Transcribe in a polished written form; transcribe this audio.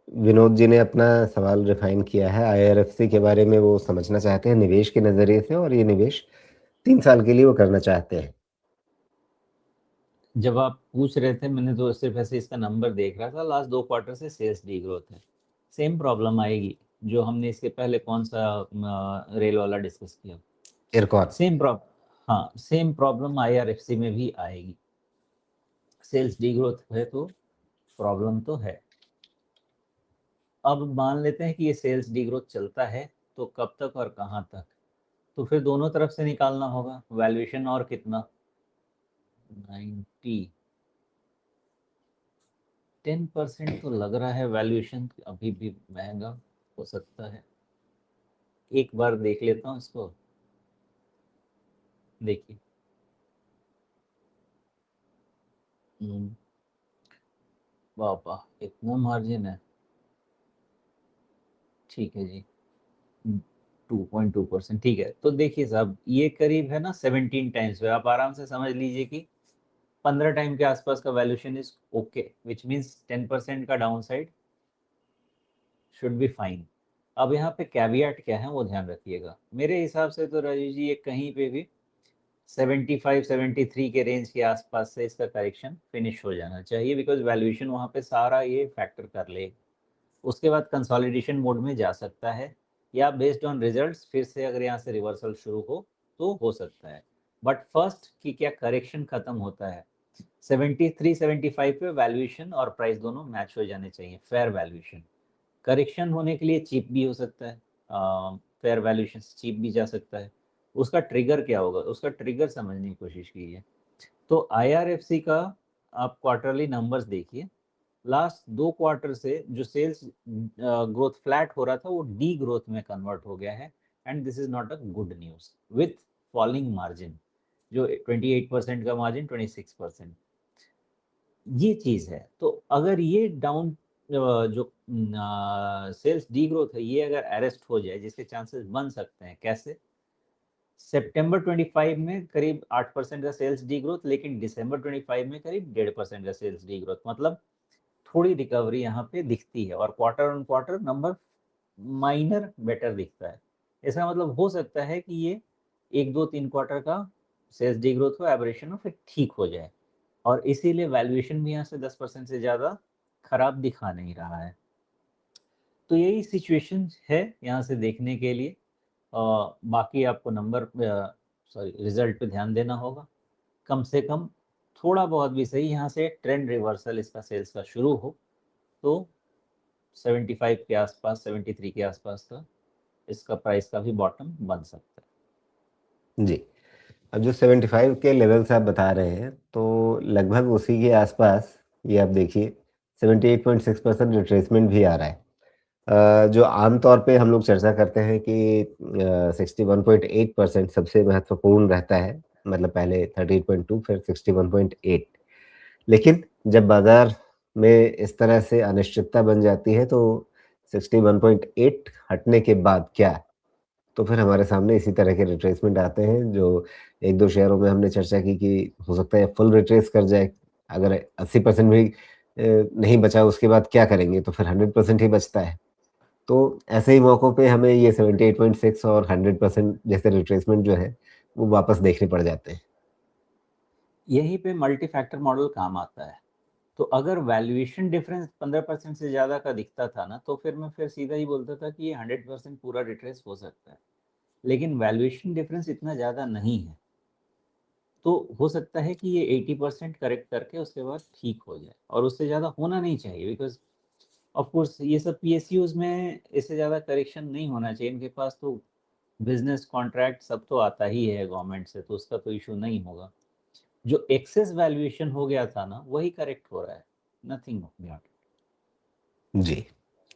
विनोद जी ने अपना सवाल रिफाइन किया है आईआरएफसी के बारे में। वो समझना चाहते हैं निवेश के नज़रिए से, और ये निवेश 3 साल के लिए वो करना चाहते हैं। जब आप पूछ रहे थे मैंने तो सिर्फ ऐसे इसका नंबर देख रहा था, लास्ट 2 क्वार्टर से सेल्स डी ग्रोथ है। सेम प्रॉब्लम आएगी जो हमने इसके पहले कौन सा रेल वाला डिस्कस किया, इरकॉन। Same problem. हाँ, सेम प्रॉब्लम आईआरएफसी में भी आएगी। सेल्स डी ग्रोथ है तो प्रॉब्लम तो है। अब मान लेते हैं कि ये सेल्स डी ग्रोथ चलता है तो कब तक और कहाँ तक, तो फिर दोनों तरफ से निकालना होगा वैल्यूएशन और कितना 90 10% तो लग रहा है वैल्यूएशन अभी भी महंगा हो सकता है। एक बार देख लेता हूँ इसको, देखिए वाह इतना मार्जिन है, ठीक है जी 2.2%, ठीक है। तो देखिए साहब ये करीब है ना 17 टाइम्स पे, आप आराम से समझ लीजिए कि 15 टाइम के आसपास का valuation is okay, which means 10% का down side should be fine. अब यहाँ पे कैवियट क्या है वो ध्यान रखिएगा। मेरे हिसाब से तो राजीव जी ये कहीं पे भी 75-73 के रेंज के आसपास से इसका करेक्शन फिनिश हो जाना चाहिए, बिकॉज वैल्यूएशन वहाँ पे सारा ये फैक्टर कर ले। उसके बाद कंसोलिडेशन मोड में जा सकता है, या बेस्ड ऑन रिजल्ट्स फिर से अगर यहाँ से रिवर्सल शुरू हो सकता है। बट फर्स्ट कि क्या करेक्शन खत्म होता है 73-75 पे, वैल्यूएशन और प्राइस दोनों मैच हो जाने चाहिए, फेयर वैल्यूएशन। करेक्शन होने के लिए चीप भी हो सकता है, फेयर वैल्यूएशन चीप भी जा सकता है। उसका ट्रिगर क्या होगा, उसका ट्रिगर समझने की कोशिश कीजिए। तो आईआरएफसी का आप क्वार्टरली नंबर्स देखिए, लास्ट 2 क्वार्टर से जो सेल्स ग्रोथ फ्लैट हो रहा था वो डी ग्रोथ में कन्वर्ट हो गया है, and this is not a good news with falling margin, जो 28% का मार्जिन 26%, ये चीज है। तो अगर ये डाउन जो सेल्स डी ग्रोथ है ये अगर अरेस्ट हो जाए, जिसके चांसेस बन सकते हैं, कैसे? सितंबर 25 में करीब 8% का सेल्स डी ग्रोथ, लेकिन दिसंबर 25 में करीब 1.5% का सेल्स डी ग्रोथ, मतलब थोड़ी रिकवरी यहाँ पे दिखती है, और quarter on quarter number minor better दिखता है। इसका मतलब हो सकता है कि ये 1-2-3 क्वार्टर का सेल्स डी ग्रोथ हो, एवरेशन हो, फिर ठीक हो जाए, और इसीलिए वैल्यूएशन भी यहाँ से 10% से ज़्यादा खराब दिखा नहीं रहा है। तो यही सिचुएशन है यहाँ से देखने के लिए। बाकी आपको नंबर सॉरी रिजल्ट पे ध्यान देना होगा, कम से कम थोड़ा बहुत भी सही यहाँ से ट्रेंड रिवर्सल इसका सेल्स का शुरू हो तो 75 के आसपास 73 के आसपास का इसका प्राइस का भी बॉटम बन सकता है। जी। अब जो 75 के लेवल्स आप बता रहे हैं, तो लगभग उसी के आसपास ये आप देखिए 78.6% रिट्रेसमेंट भी आ रहा है। जो आम तौर पे हम लोग चर्चा करते हैं कि 61.8% सबसे महत्वपूर्ण रहता है, मतलब पहले 38.2 फिर 61.8। लेकिन जब बाज़ार में इस तरह से अनिश्चितता बन जाती है तो 61.8 हटने के बाद क्या? तो फिर हमारे सामने इसी तरह के रिट्रेसमेंट आते हैं, जो 1-2 शेयरों में हमने चर्चा की कि हो सकता है फुल रिट्रेस कर जाए। अगर 80% भी नहीं बचा उसके बाद क्या करेंगे? तो फिर 100% ही बचता है। तो ऐसे ही मौकों पे हमें ये 78.6 और 100% जैसे रिट्रेसमेंट जो है, वो वापस देखने पड़ जाते हैं। यहीं पे मल्टी फैक्टर मॉडल काम आता है। तो अगर वैल्यूएशन डिफरेंस 15% से ज़्यादा का दिखता था ना, तो फिर मैं फिर सीधा ही बोलता था कि ये 100% पूरा रिट्रेस हो सकता है। लेकिन वैल्यूएशन डिफरेंस इतना ज़्यादा नहीं है, तो हो सकता है कि ये 80% करेक्ट करके उसके बाद ठीक हो जाए, और उससे ज़्यादा होना नहीं चाहिए, बिकॉज ऑफ कोर्स ये सब पीएसयूज में इससे ज़्यादा करेक्शन नहीं होना चाहिए। इनके पास तो बिजनेस कॉन्ट्रैक्ट सब तो आता ही है गवर्नमेंट से, तो उसका तो इशू नहीं होगा। जो एक्सेस वैल्यूएशन हो गया था ना, वही करेक्ट हो रहा है, नथिंग बियॉन्ड। जी।